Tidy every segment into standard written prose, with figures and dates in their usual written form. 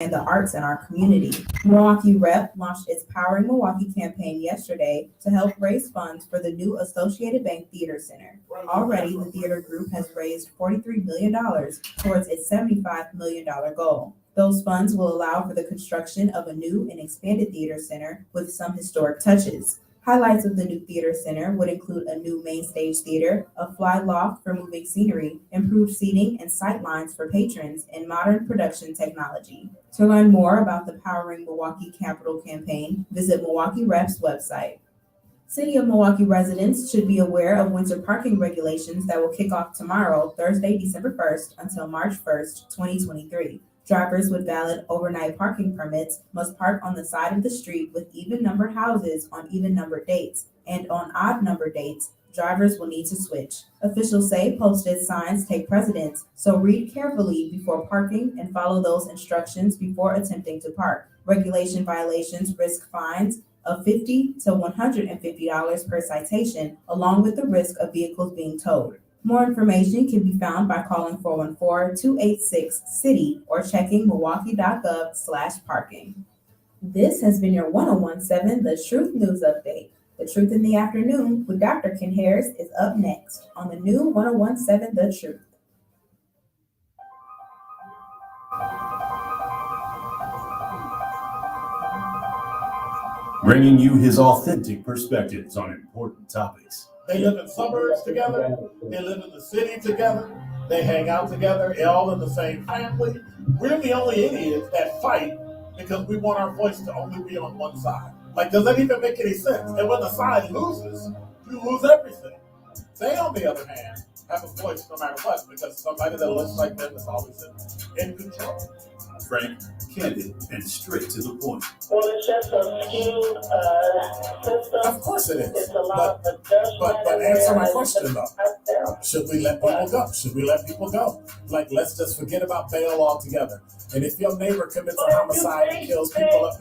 and the arts in our community. Milwaukee Rep launched its Powering Milwaukee campaign yesterday to help raise funds for the new Associated Bank Theater Center. Already, the theater group has raised $43 million towards its $75 million goal. Those funds will allow for the construction of a new and expanded theater center with some historic touches. Highlights of the new theater center would include a new main stage theater, a fly loft for moving scenery, improved seating and sight lines for patrons, and modern production technology. To learn more about the Powering Milwaukee Capital campaign, visit Milwaukee Rep's website. City of Milwaukee residents should be aware of winter parking regulations that will kick off tomorrow, Thursday, December 1st, until March 1st, 2023. Drivers with valid overnight parking permits must park on the side of the street with even-numbered houses on even-numbered dates, and on odd-numbered dates, drivers will need to switch. Officials say posted signs take precedence, so read carefully before parking and follow those instructions before attempting to park. Regulation violations risk fines of $50 to $150 per citation, along with the risk of vehicles being towed. More information can be found by calling 414-286-CITY or checking milwaukee.gov/parking. This has been your 1017 The Truth News Update. The Truth in the Afternoon with Dr. Ken Harris is up next on the new 1017 The Truth. Bringing you his authentic perspectives on important topics. They live in suburbs together. They live in the city together. They hang out together, all in the same family. We're the only idiots that fight because we want our voice to only be on one side. Like, does that even make any sense? And when the side loses, you lose everything. They, on the other hand, have a voice no matter what because somebody that looks like them is always in control. Frank, candid, and straight to the point. Well, it's just a skewed system. Of course it is. It's a lot of judgment. But answer my question though. Should we let people go? Should we let people go? Like, let's just forget about bail altogether. And if your neighbor commits a homicide and kills people up,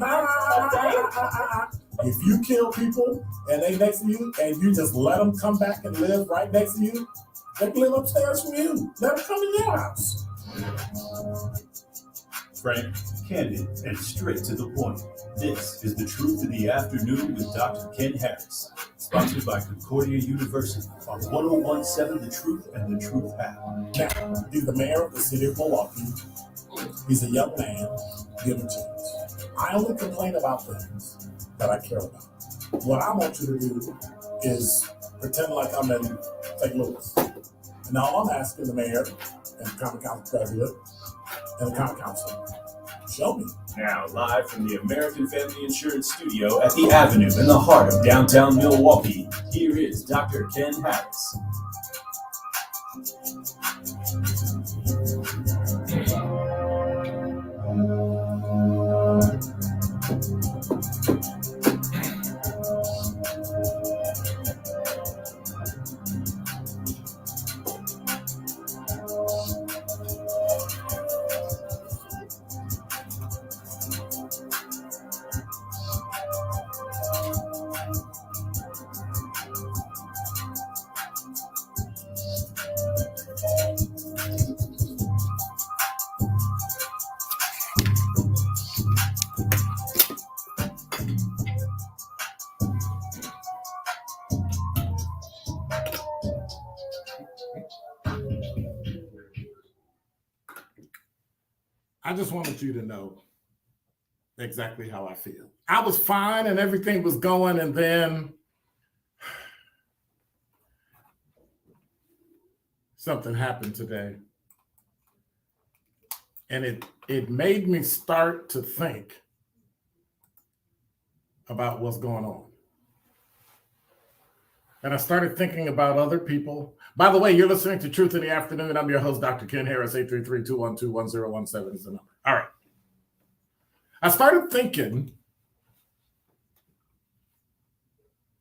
if you kill people and they next to you and you just let them come back and live right next to you, they can live upstairs from you. Let them come in your house. Frank, candid, and straight to the point. This is The Truth in the Afternoon with Dr. Ken Harris, sponsored by Concordia University on 1017 The Truth and The Truth app. Now, he's the mayor of the city of Milwaukee. He's a young man, given chance. I only complain about things that I care about. What I want you to do is pretend like I'm in St. Louis. And now I'm asking the mayor and the common council president and the common council, show me. Now, live from the American Family Insurance Studio at the Avenue in the heart of downtown Milwaukee, here is Dr. Ken Harris. I just wanted you to know exactly how I feel. I was fine and everything was going, and then something happened today. And it made me start to think about what's going on. And I started thinking about other people. By the way, you're listening to Truth in the Afternoon. I'm your host, Dr. Ken Harris. 833-212-1017 is the number. All right. I started thinking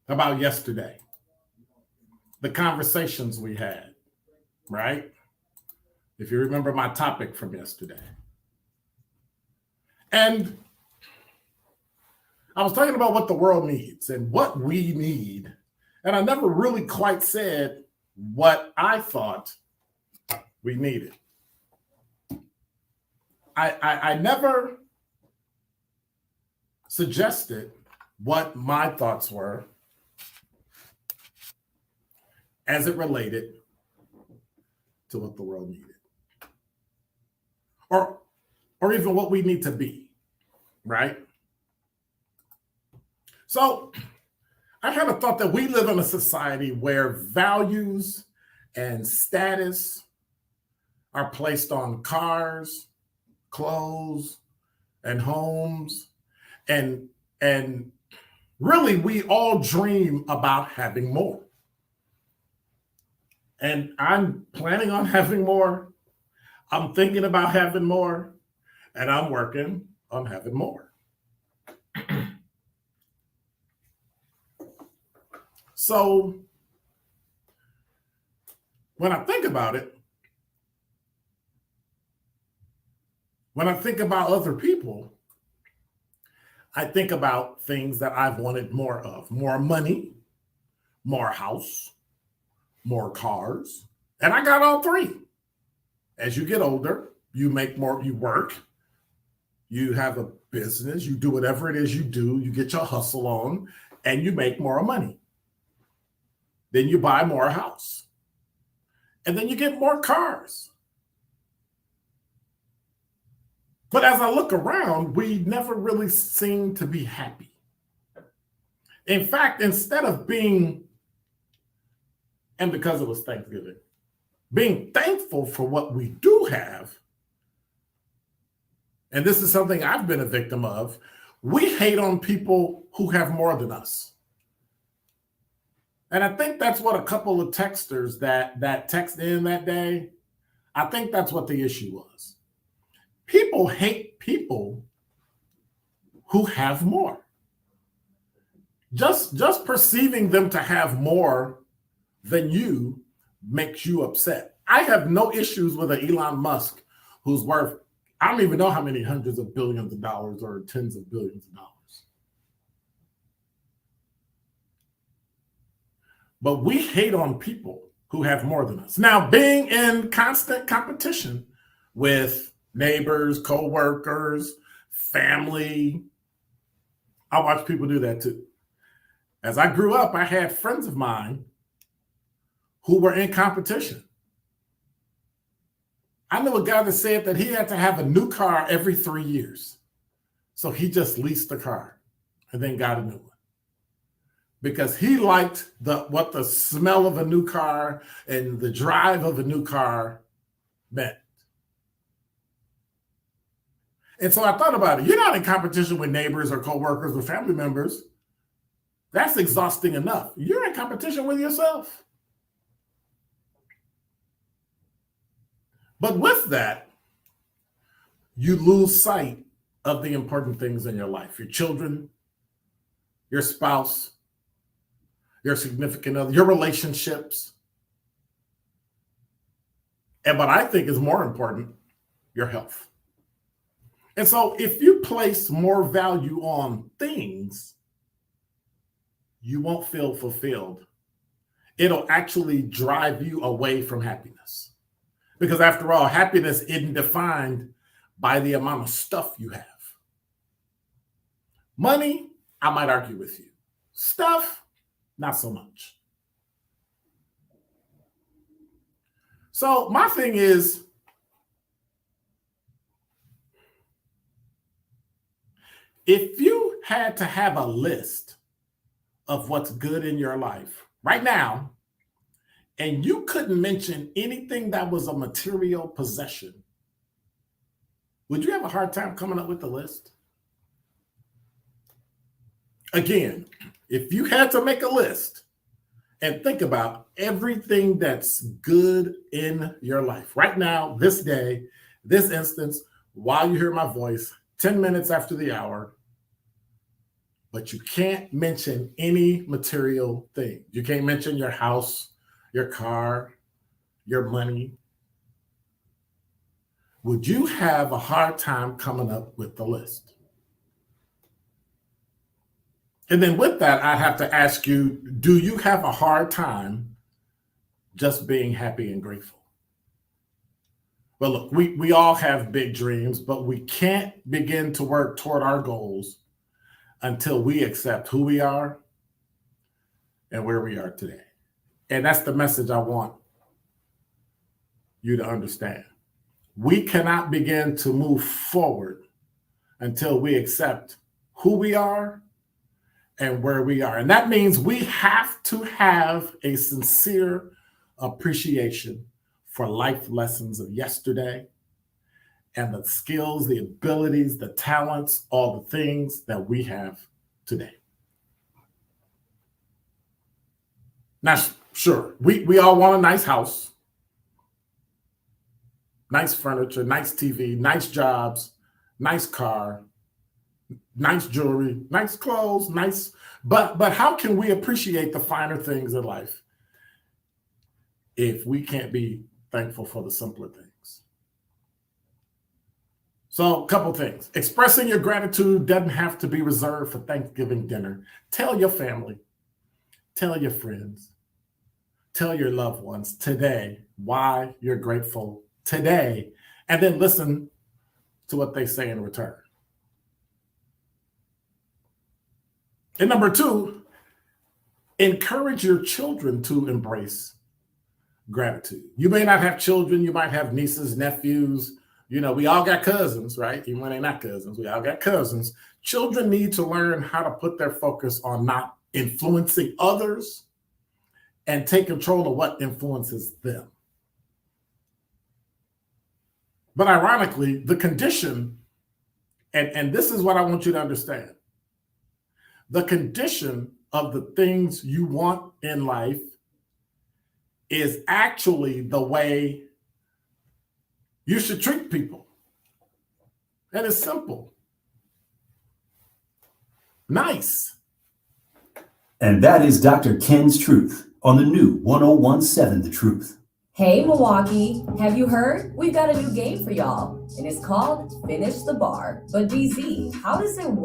about yesterday, the conversations we had, right? If you remember my topic from yesterday. And I was talking about what the world needs and what we need. And I never really quite said what I thought we needed. I never suggested what my thoughts were as it related to what the world needed. Or even what we need to be, right? So I had a thought that we live in a society where values and status are placed on cars, clothes, and homes. And really, we all dream about having more. And I'm planning on having more. I'm thinking about having more. And I'm working on having more. So when I think about it, when I think about other people, I think about things that I've wanted more of: more money, more house, more cars. And I got all three. As you get older, you make more, you work, you have a business, you do whatever it is you do, you get your hustle on, and you make more money. Then you buy more house. And then you get more cars. But as I look around, we never really seem to be happy. In fact, instead of being, and because it was Thanksgiving, being thankful for what we do have, and this is something I've been a victim of, we hate on people who have more than us. And I think that's what a couple of texters that texted in that day, I think that's what the issue was. People hate people who have more. Just perceiving them to have more than you makes you upset. I have no issues with an Elon Musk who's worth, I don't even know how many hundreds of billions of dollars or tens of billions of dollars. But we hate on people who have more than us. Now, being in constant competition with neighbors, co-workers, family, I watch people do that too. As I grew up, I had friends of mine who were in competition. I knew a guy that said that he had to have a new car every 3 years. So he just leased the car and then got a new one. Because he liked what the smell of a new car and the drive of a new car meant. And so I thought about it. You're not in competition with neighbors or coworkers or family members. That's exhausting enough. You're in competition with yourself. But with that, you lose sight of the important things in your life: your children, your spouse, your significant other, your relationships. And what I think is more important, your health. And so if you place more value on things, you won't feel fulfilled. It'll actually drive you away from happiness. Because after all, happiness isn't defined by the amount of stuff you have. Money, I might argue with you. Stuff, not so much. So my thing is, if you had to have a list of what's good in your life right now, and you couldn't mention anything that was a material possession, would you have a hard time coming up with the list? Again, if you had to make a list and think about everything that's good in your life right now, this day, this instance, while you hear my voice, 10 minutes after the hour, but you can't mention any material thing. You can't mention your house, your car, your money. Would you have a hard time coming up with the list? And then with that, I have to ask you, do you have a hard time just being happy and grateful? Well, look, we all have big dreams, but we can't begin to work toward our goals until we accept who we are and where we are today. And that's the message I want you to understand. We cannot begin to move forward until we accept who we are and where we are. And that means we have to have a sincere appreciation for life lessons of yesterday and the skills, the abilities, the talents, all the things that we have today. Now, sure, we all want a nice house, nice furniture, nice TV, nice jobs, nice car, nice jewelry, nice clothes, but how can we appreciate the finer things in life if we can't be thankful for the simpler things? So a couple things. Expressing your gratitude doesn't have to be reserved for Thanksgiving dinner. Tell your family, tell your friends, tell your loved ones today why you're grateful today, and then listen to what they say in return. And number two, encourage your children to embrace gratitude. You may not have children, you might have nieces, nephews. You know, we all got cousins, right? Even when they're not cousins, we all got cousins. Children need to learn how to put their focus on not influencing others and take control of what influences them. But ironically, the condition, and this is what I want you to understand, the condition of the things you want in life is actually the way you should treat people. And it's simple. Nice. And that is Dr. Ken's Truth on the new 1017 The Truth. Hey Milwaukee, have you heard? We've got a new game for y'all, and it's called Finish the Bar. But BZ, how does it work?